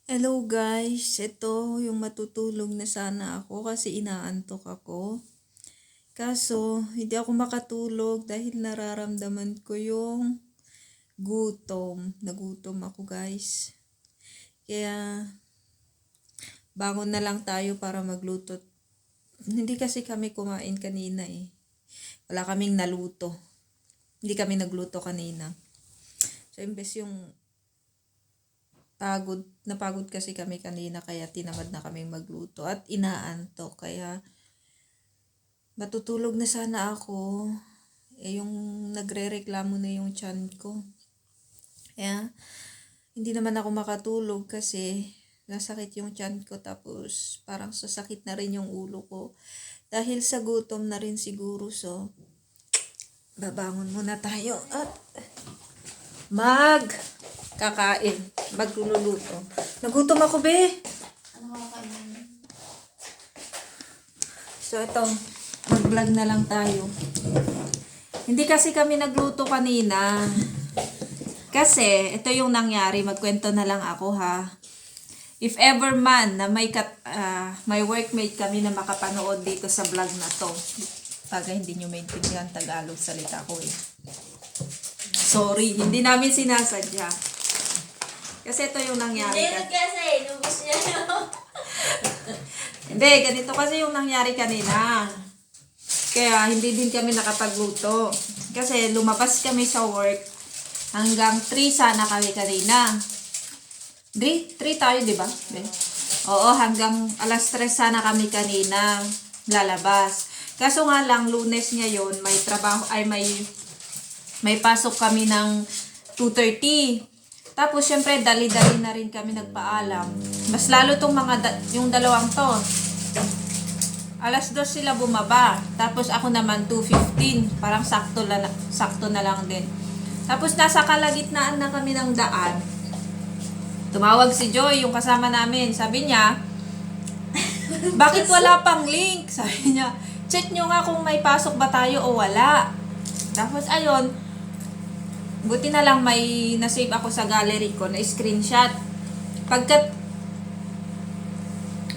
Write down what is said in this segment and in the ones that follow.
Hello guys, ito yung matutulog na sana ako kasi inaantok ako. Kaso, hindi ako makatulog dahil nararamdaman ko yung gutom. Nagutom ako guys. Kaya, bangon na lang tayo para magluto. Hindi kasi kami kumain kanina eh. Wala kaming naluto. Hindi kami nagluto kanina. So, imbes yung napagod kasi kami kanina kaya tinamad na kaming magluto at inaantok kaya matutulog na sana ako yung nagrereklamo na yung tiyan ko kaya hindi naman ako makatulog kasi nasakit yung tiyan ko tapos parang sasakit na rin yung ulo ko dahil sa gutom na rin siguro so babangon muna tayo at kakain. Magluluto. Nagutom ako, be. Ano kakainin? So, ito. Mag-vlog na lang tayo. Hindi kasi kami nagluto kanina. Kasi, ito yung nangyari. Magkwento na lang ako, ha. If ever man na may workmate kami na makapanood dito sa vlog na to. Pagka hindi nyo maintindihan Tagalog salita ko, eh. Sorry, hindi namin sinasadya. Kasi ito yung nangyari. Hindi kasi, nubos niya. Hindi, ganito kasi yung nangyari kanina. Kaya hindi din kami nakapagluto. Kasi lumabas kami sa work hanggang 3 sana kami kanina. 3 tayo, di ba? Oo, hanggang alas 3 sana kami kanina lalabas. Kaso nga lang, Lunes ngayon, may trabaho, may pasok kami ng 2:30. Tapos, syempre, dali-dali na rin kami nagpaalam. Mas lalo tong yung dalawang to. Alas 2 sila bumaba. Tapos, ako naman 2:15. Parang sakto na lang din. Tapos, nasa kalagitnaan na kami ng daan. Tumawag si Joy, yung kasama namin. Sabi niya, bakit wala pang link? Sabi niya, check nyo nga kung may pasok ba tayo o wala. Tapos, ayun, buti na lang may nasave ako sa gallery ko na screenshot.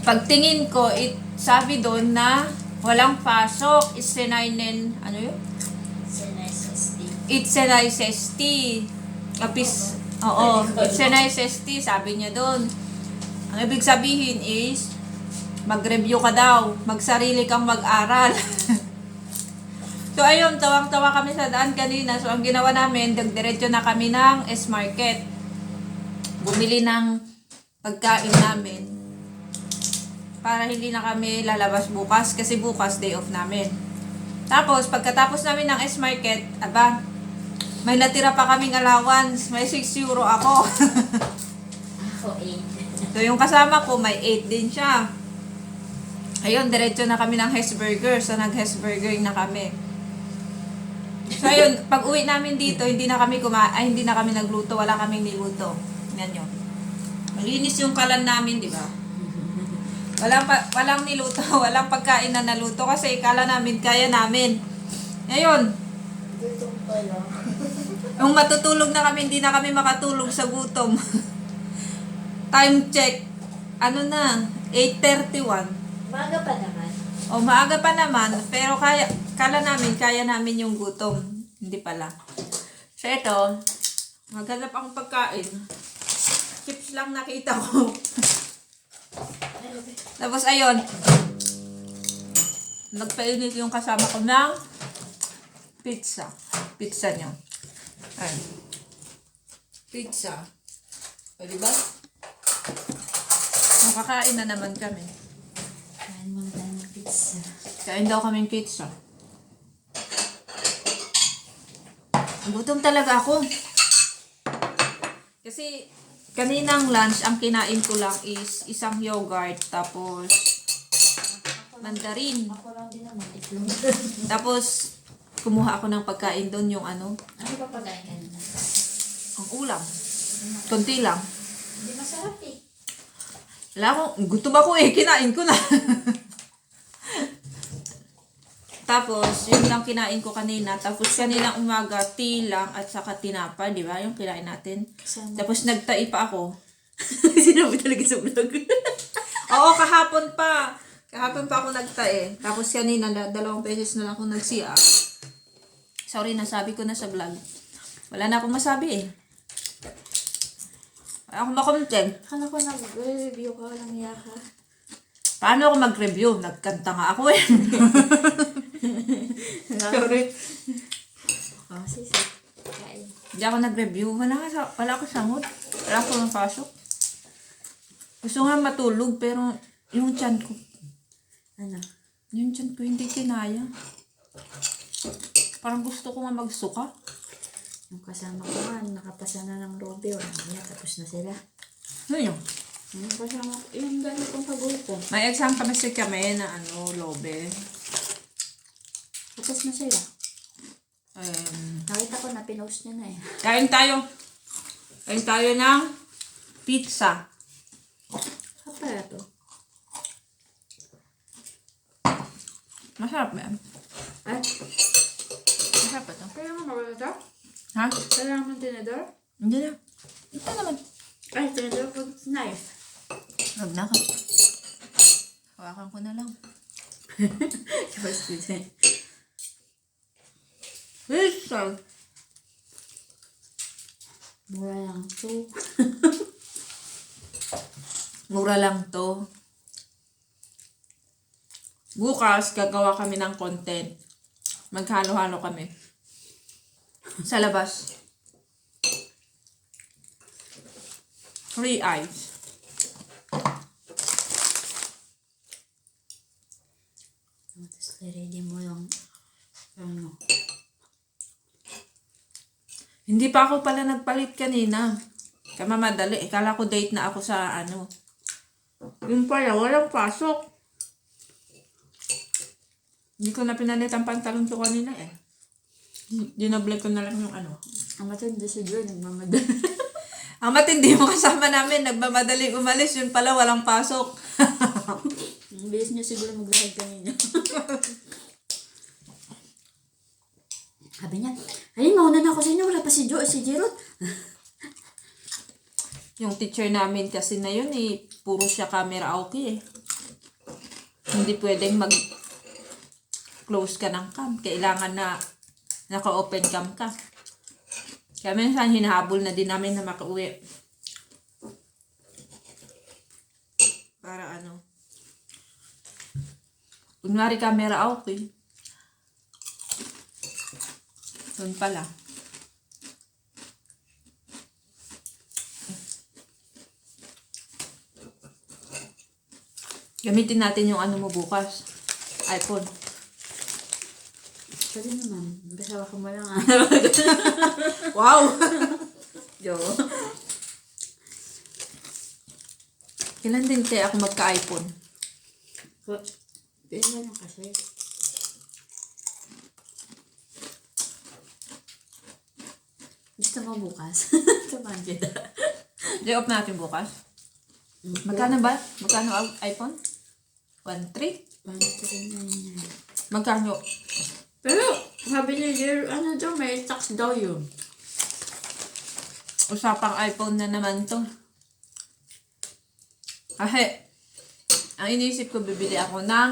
Pagtingin ko, sabi doon na walang pasok. It's an ano yun? It's an ISST. Oo, it's an ISST, sabi niya doon. Ang ibig sabihin is, mag-review ka daw. Magsarili kang mag-aral. So, ayun, tawang-tawa kami sa daan kanina. So, ang ginawa namin, diretso na kami ng S-Market. Bumili ng pagkain namin. Para hindi na kami lalabas bukas. Kasi bukas, day off namin. Tapos, pagkatapos namin ng S-Market, may natira pa kaming allowance. May 6 euro ako. Ako 8. So, yung kasama ko, may 8 din siya. Ayun, diretso na kami ng Hesburger. So, nag-Hesburger na kami. So, ayun, pag uwi namin dito, hindi na kami nagluto, wala kaming niluto. Yan yun. Malinis yung kalan namin, di ba? Walang niluto, walang pagkain na naluto kasi kala namin, kaya namin. Ngayon, Gutom pala. yung matutulog na kami, hindi na kami makatulog sa gutom. Time check, 8:31. Maga pa naman. O, maaga pa naman, pero kala namin yung gutom. Hindi pala. So, ito, maghanap akong pagkain. Chips lang nakita ko. Tapos, ayun, nagpainit yung kasama ko ng pizza. Pizza niyo. Ayun. Pizza. O, diba? Makakain na naman kami. Kain muna tayo ng pizza. Kain daw kaming pizza. Gutom talaga ako. Kasi kaninang lunch, ang kinain ko lang is isang yogurt, tapos mandarin. Ako lang din naman, itlog. Tapos kumuha ako ng pagkain doon, yung Ano ba pagkain kanina? ang ulam. Konti lang. Hindi masarap eh. Wala akong, gutom ako eh, kinain ko na. Tapos, yun lang kinain ko kanina. Tapos, kaninang umaga, tea lang at saka tinapay, di ba? Yung kinain natin. Kasama. Tapos, nagtai pa ako. Sinabi talaga sa vlog. Oo, kahapon pa. Kahapon pa ako nagtae. Tapos kanina, 2 beses na lang ako nag-CR. Sorry, nasabi ko na sa vlog. Wala na akong masabi eh. Wala akong makontent. Akala ko nag-review ka, walang iya ka. Paano ako mag-review? Nagkanta nga ako eh. Sorry. Oh, sisi. Kain. Hindi ako nag-review. Wala ako sangot. Wala ako napasok. Gusto nga matulog pero yung tiyan ko, Ano? yung tiyan ko hindi kinaya. Parang gusto ko nga magsuka. Yung kasama ko nga, nakapasa na ng Robby. Walang iya, tapos na sila. Ano yun? Yung kasama ko, yung gano'n kong kagulpo. May exam kasi kami na lobe. Tapos na sila. Nakita ko na pinost niya na eh. Kain tayo. Kain tayo ng pizza. Apa na to? Masarap ba yan? Ay, Masarap ba ito? kaya nga mawala ito? Ha? Kailangan mong tinidor? Hindi na. Ito naman. Ay, tinidor with knife. Huwag na ka. Hawakan ko na lang. Tapos dito. Pizza. Mura lang to. Mura lang to. Bukas, gagawa kami ng content. Maghalo-halo kami. Sa labas. Free eyes. Tapos ready mo yung ano. Hindi pa ako pala nagpalit kanina. Kamamadali. Kala ko date na ako sa ano. Yun pala, walang pasok. Hindi ko na pinalit ang pantalon ko kanina eh. Dinablay ko na lang yung ano. Ang matindi si Joy, nagmamadali. Ang matindi yung kasama namin, nagmamadaling umalis. Yun pala, walang pasok. Ang bilis niya siguro maglakad kanina. Sabi niya, ay, mauna na ako sa inyo, wala pa si Joy, si Jirot. Yung teacher namin kasi na yun eh, puro siya camera okay eh. Hindi pwedeng mag-close ka ng cam. Kailangan na naka-open cam ka. Kaya minsan hinahabol na din namin na makauwi. Para ano. Kunwari camera okay. Yun pala. Gamitin natin yung ano mo bukas. iPhone. Sabi naman, basawa ka mo lang ah. Wow! Jo. Kailan din kaya ako magka-iPhone? Pila lang kasi. Gusto mo bukas? Samahan kita. Day off natin bukas. Magkano ba? Magkano ang iPhone? 1.3? Paano ko rin na yun? Magkano? Pero, sabi ni Jer, ano daw, may tax daw yun. Usapang iPhone na naman to. Kasi, ang inisip ko, bibili ako ng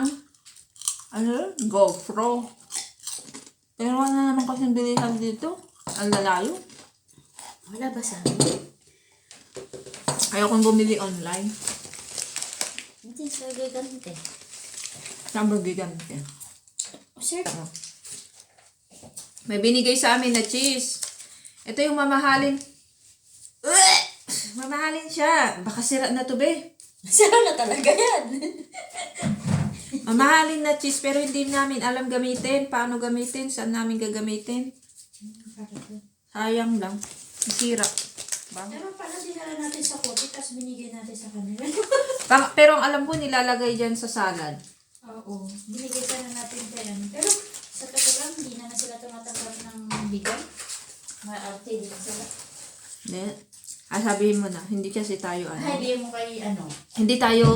GoPro. Pero wala naman kasing bilihan dito. Ang lalayo. Wala ba sabi? Ayaw kong bumili online. Hindi, sa gagante. Saan ba gigante? O, sir. May binigay sa amin na cheese. Ito yung mamahalin. Mamahalin siya. Baka sira na to, be. Sira na talaga yan. Mamahalin na cheese pero hindi namin alam gamitin. Paano gamitin? Saan namin gagamitin? Sayang lang. Sira. Pero pala dinala natin sa kopi, tapos binigay natin sa kanila. Pero ang alam ko, nilalagay dyan sa salad. Oo. Binigay sana natin pa yan. Pero sa totoo lang, hindi na sila tumatanggap ng bigay. Ma-arte din sila. Hindi. Sabihin mo na, hindi kasi tayo Hindi mo kay Hindi tayo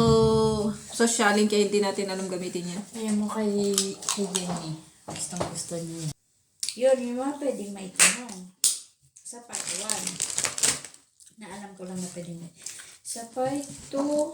socialing kaya hindi natin alam gamitin yan. Kaya mo kay Jenny. Gustong gusto niya. Yun, yung mga pwedeng maitanong. Sa part 1. Na alam ko lang na pwedeng Sa 5 to